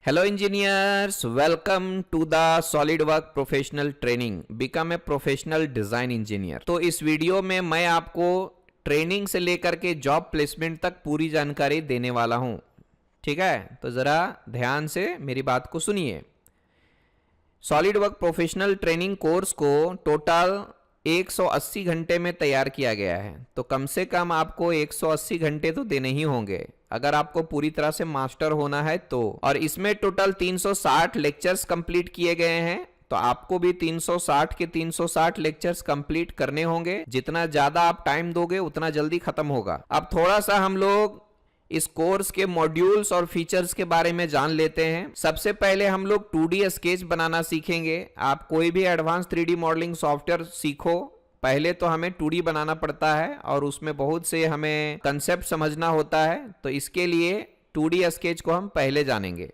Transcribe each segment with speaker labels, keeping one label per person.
Speaker 1: Hello engineers, welcome to the SolidWorks Professional Training. Become a Professional Design Engineer. तो इस video में मैं आपको ट्रेनिंग से लेकर के जॉब प्लेसमेंट तक पूरी जानकारी देने वाला हूं। ठीक है, तो ज़रा ध्यान से मेरी बात को सुनिए। SolidWorks प्रोफेशनल ट्रेनिंग कोर्स को टोटल 180 घंटे में तैयार किया गया है, तो कम से कम आपको 180 घंटे तो देने ही होंगे अगर आपको पूरी तरह से मास्टर होना है तो। और इसमें टोटल 360 लेक्चर्स कंप्लीट किए गए हैं, तो आपको भी 360 के 360 लेक्चर्स कंप्लीट करने होंगे। जितना ज्यादा आप टाइम दोगे उतना जल्दी खत्म होगा। अब थोड़ा सा हम लोग इस कोर्स के मॉड्यूल्स और फीचर्स के बारे में जान लेते हैं। सबसे पहले हम लोग 2D स्केच बनाना सीखेंगे। आप कोई भी एडवांस 3D मॉडलिंग सॉफ्टवेयर सीखो, पहले तो हमें 2D बनाना पड़ता है और उसमें बहुत से हमें कंसेप्ट समझना होता है, तो इसके लिए 2D स्केच को हम पहले जानेंगे।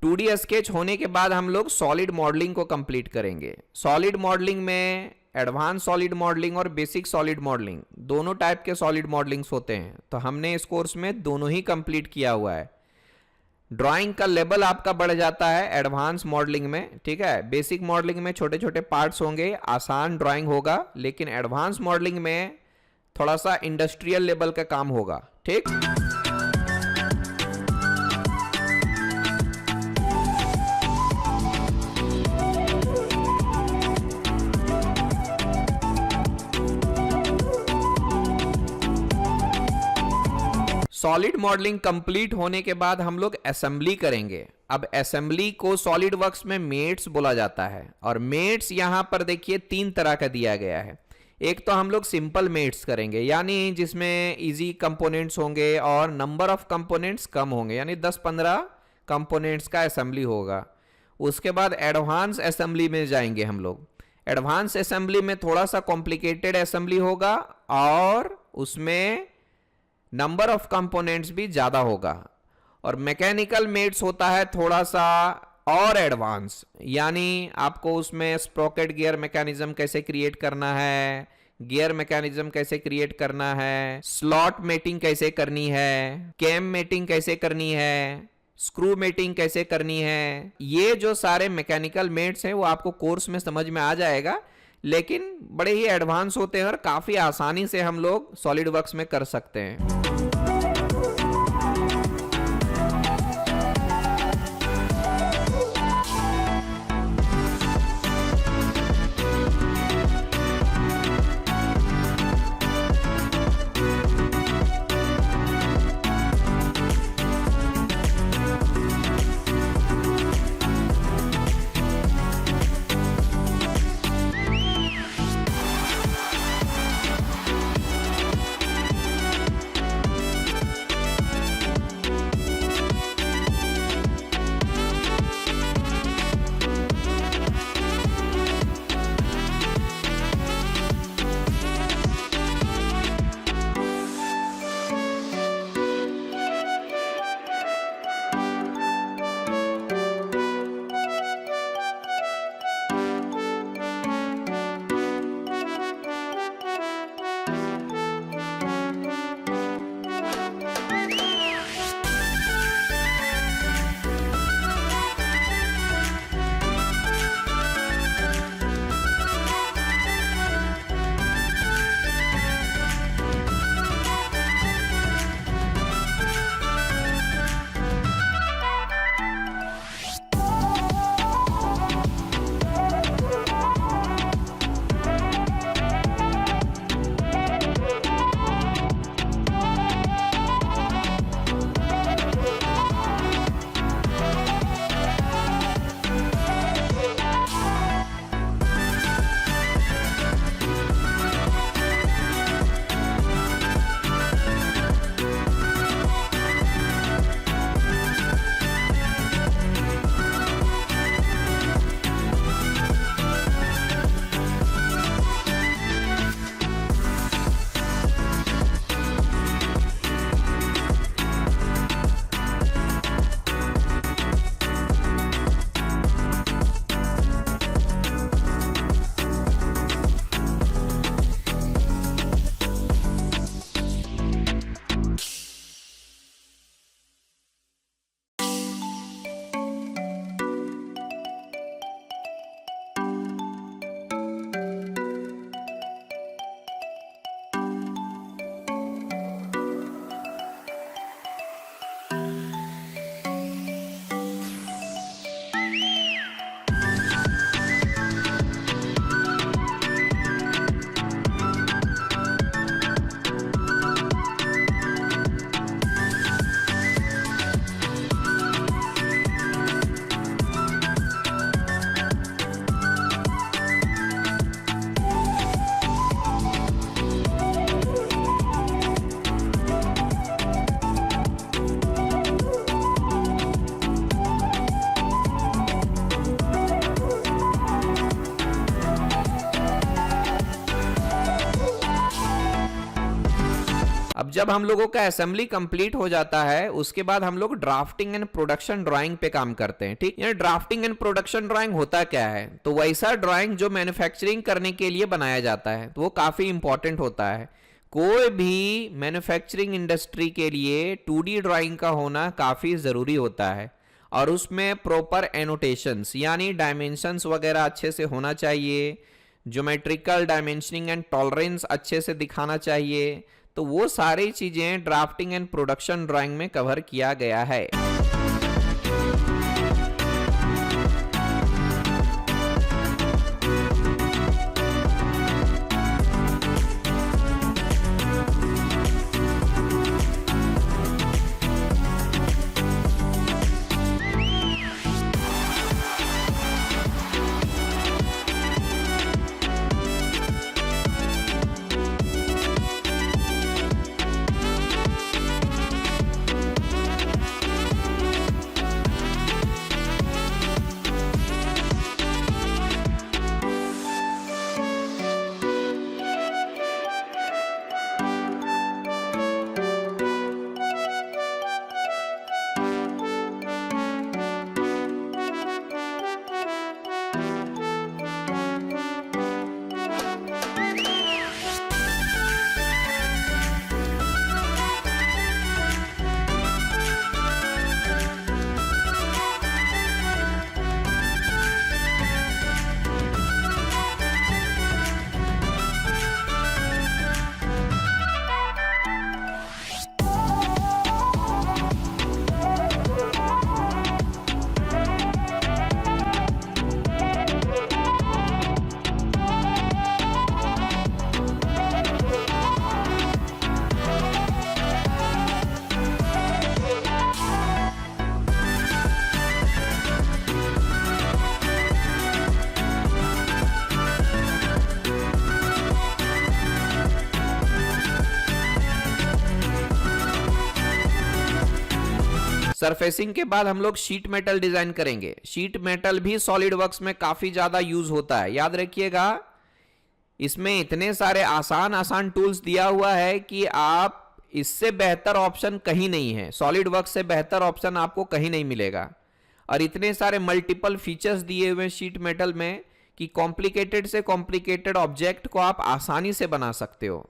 Speaker 1: टू डी स्केच होने के बाद हम लोग सॉलिड मॉडलिंग को कंप्लीट करेंगे। सॉलिड मॉडलिंग में एडवांस सॉलिड मॉडलिंग और बेसिक सॉलिड मॉडलिंग दोनों टाइप के सॉलिड मॉडलिंग्स होते हैं, तो हमने इस कोर्स में दोनों ही कंप्लीट किया हुआ है। ड्राइंग का लेवल आपका बढ़ जाता है एडवांस मॉडलिंग में। ठीक है, बेसिक मॉडलिंग में छोटे छोटे पार्ट्स होंगे, आसान ड्राइंग होगा, लेकिन एडवांस मॉडलिंग में थोड़ा सा इंडस्ट्रियल लेवल का काम होगा। ठीक, सॉलिड मॉडलिंग कंप्लीट होने के बाद हम लोग असेंबली करेंगे। अब असेंबली को सॉलिड वर्क्स में मेट्स बोला जाता है, और मेट्स यहां पर देखिए 3 तरह का दिया गया है। एक तो हम लोग सिंपल मेट्स करेंगे, यानी जिसमें इजी कंपोनेंट्स होंगे और नंबर ऑफ कंपोनेंट्स कम होंगे, यानी 10-15 कंपोनेंट्स का असेंबली होगा। उसके बाद एडवांस असेंबली में जाएंगे हम लोग। एडवांस असेंबली में थोड़ा सा कॉम्प्लिकेटेड असेंबली होगा और उसमें नंबर ऑफ कंपोनेंट्स भी ज्यादा होगा। और मैकेनिकल मेट्स होता है थोड़ा सा और एडवांस, यानी आपको उसमें स्प्रोकेट गियर मैकेनिज्म कैसे क्रिएट करना है, गियर मैकेनिज्म कैसे क्रिएट करना है, स्लॉट मेटिंग कैसे करनी है, कैम मेटिंग कैसे करनी है, स्क्रू मेटिंग कैसे करनी है। ये जो सारे मैकेनिकल मेट्स हैं वो आपको कोर्स में समझ में आ जाएगा, लेकिन बड़े ही एडवांस होते हैं और काफी आसानी से हम लोग सॉलिड वर्क्स में कर सकते हैं। जब हम लोगों का असेंबली कंप्लीट हो जाता है उसके बाद हम लोग ड्राफ्टिंग एंड प्रोडक्शन ड्राइंग पे काम करते हैं। ठीक, ये ड्राफ्टिंग एंड प्रोडक्शन ड्राइंग होता क्या है? तो वैसा ड्राइंग जो मैन्युफैक्चरिंग करने के लिए बनाया जाता है, तो वो काफी इंपॉर्टेंट होता है। कोई भी मैन्युफैक्चरिंग इंडस्ट्री के लिए 2D ड्राइंग का होना काफी जरूरी होता है और उसमें प्रॉपर एनोटेशंस यानी डायमेंशंस वगैरह अच्छे से होना चाहिए, ज्योमेट्रिकल डायमेंशनिंग एंड टॉलरेंस अच्छे से दिखाना चाहिए। तो वो सारी चीजें ड्राफ्टिंग एंड प्रोडक्शन ड्राइंग में कवर किया गया है। सरफेसिंग के बाद हम लोग शीट मेटल डिजाइन करेंगे। शीट मेटल भी सॉलिड वर्क्स में काफी ज्यादा यूज होता है, याद रखिएगा। इसमें इतने सारे आसान आसान टूल्स दिया हुआ है कि आप इससे बेहतर ऑप्शन कहीं नहीं है, सॉलिड वर्क्स से बेहतर ऑप्शन आपको कहीं नहीं मिलेगा। और इतने सारे मल्टीपल फीचर्स दिए हुए शीट मेटल में कि कॉम्प्लिकेटेड से कॉम्प्लिकेटेड ऑब्जेक्ट को आप आसानी से बना सकते हो।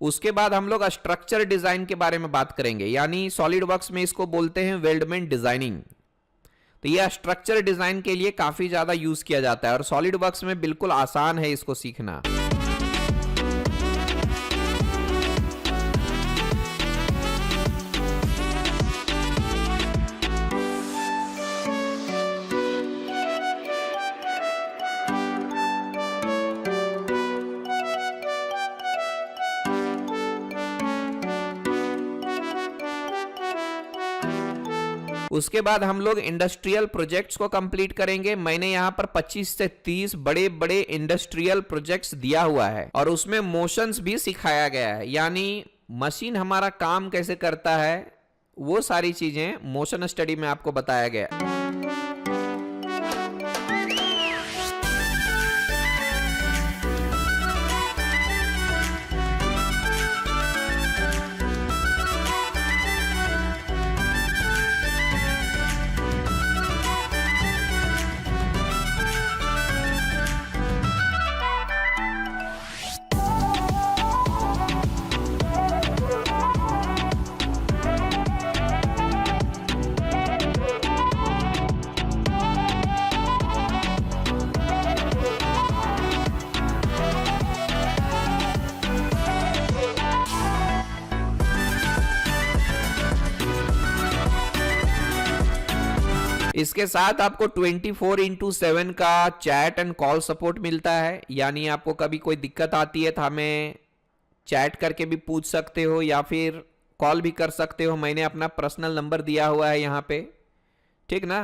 Speaker 1: उसके बाद हम लोग स्ट्रक्चर डिजाइन के बारे में बात करेंगे, यानी सॉलिड वर्क्स में इसको बोलते हैं वेल्डमेंट डिजाइनिंग। तो यह स्ट्रक्चर डिजाइन के लिए काफी ज्यादा यूज किया जाता है और सॉलिड वर्क्स में बिल्कुल आसान है इसको सीखना। उसके बाद हम लोग इंडस्ट्रियल प्रोजेक्ट्स को कंप्लीट करेंगे। मैंने यहाँ पर 25 से 30 बड़े बड़े इंडस्ट्रियल प्रोजेक्ट्स दिया हुआ है और उसमें मोशंस भी सिखाया गया है, यानी मशीन हमारा काम कैसे करता है वो सारी चीजें मोशन स्टडी में आपको बताया गया है। इसके साथ आपको 24/7 का चैट एंड कॉल सपोर्ट मिलता है, यानी आपको कभी कोई दिक्कत आती है तो हमें चैट करके भी पूछ सकते हो या फिर कॉल भी कर सकते हो। मैंने अपना पर्सनल नंबर दिया हुआ है यहाँ पे, ठीक ना।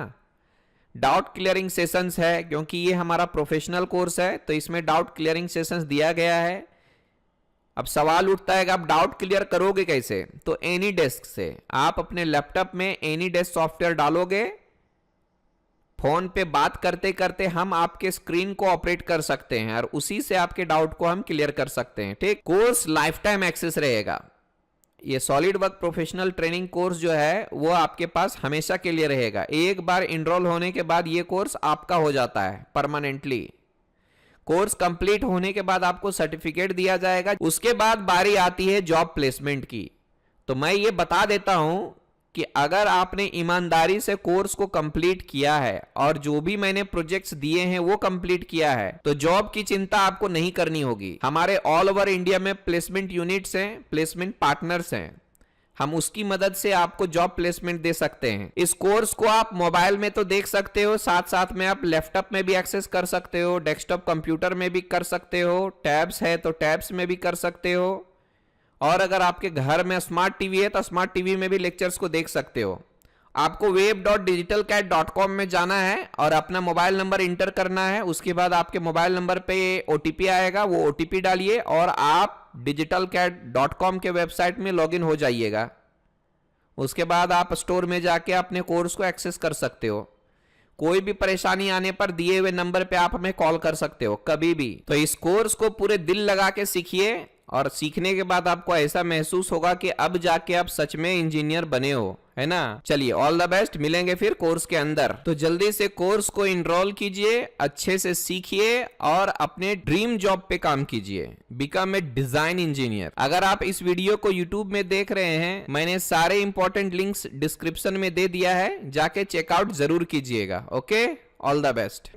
Speaker 1: डाउट क्लियरिंग सेशंस है, क्योंकि ये हमारा प्रोफेशनल कोर्स है तो इसमें डाउट क्लियरिंग सेशंस दिया गया है। अब सवाल उठता है कि आप डाउट क्लियर करोगे कैसे, तो एनी डेस्क से आप अपने लैपटॉप में एनी डेस्क सॉफ्टवेयर डालोगे, फोन पे बात करते करते हम आपके स्क्रीन को ऑपरेट कर सकते हैं और उसी से आपके डाउट को हम क्लियर कर सकते हैं, ठीक। कोर्स लाइफ टाइम एक्सेस रहेगा। ये solid work professional training course जो है वो आपके पास हमेशा के लिए रहेगा। एक बार इनरोल होने के बाद ये कोर्स आपका हो जाता है परमानेंटली। कोर्स कंप्लीट होने के बाद आपको सर्टिफिकेट दिया जाएगा। उसके बाद बारी आती है जॉब प्लेसमेंट की। तो मैं ये बता देता हूं कि अगर आपने ईमानदारी से कोर्स को कंप्लीट किया है और जो भी मैंने प्रोजेक्ट्स दिए हैं वो कंप्लीट किया है तो जॉब की चिंता आपको नहीं करनी होगी। हमारे ऑल ओवर इंडिया में प्लेसमेंट यूनिट्स हैं, प्लेसमेंट पार्टनर्स हैं, हम उसकी मदद से आपको जॉब प्लेसमेंट दे सकते हैं। इस कोर्स को आप मोबाइल में तो देख सकते हो, साथ साथ में आप लैपटॉप में भी एक्सेस कर सकते हो, डेस्कटॉप कंप्यूटर में भी कर सकते हो, टैब्स है तो टैब्स में भी कर सकते हो, और अगर आपके घर में स्मार्ट टीवी है तो स्मार्ट टीवी में भी लेक्चर्स को देख सकते हो। आपको web.digitalcat.com में जाना है और अपना मोबाइल नंबर इंटर करना है। उसके बाद आपके मोबाइल नंबर पे OTP आएगा, वो OTP डालिए और आप digitalcat.com के वेबसाइट में लॉगिन हो जाइएगा। उसके बाद आप स्टोर में जाके अपने कोर्स को एक्सेस कर सकते हो। कोई भी परेशानी आने पर दिए हुए नंबर पे आप हमें कॉल कर सकते हो कभी भी। तो इस कोर्स को पूरे दिल लगा के सीखिए और सीखने के बाद आपको ऐसा महसूस होगा कि अब जाके आप सच में इंजीनियर बने हो, है ना। चलिए, ऑल द बेस्ट, मिलेंगे फिर कोर्स के अंदर। तो जल्दी से कोर्स को इनरोल कीजिए, अच्छे से सीखिए और अपने ड्रीम जॉब पे काम कीजिए। Become a design engineer. अगर आप इस वीडियो को यूट्यूब में देख रहे हैं, मैंने सारे इंपॉर्टेंट लिंक्स डिस्क्रिप्शन में दे दिया है, जाके चेकआउट जरूर कीजिएगा। Okay, all the best.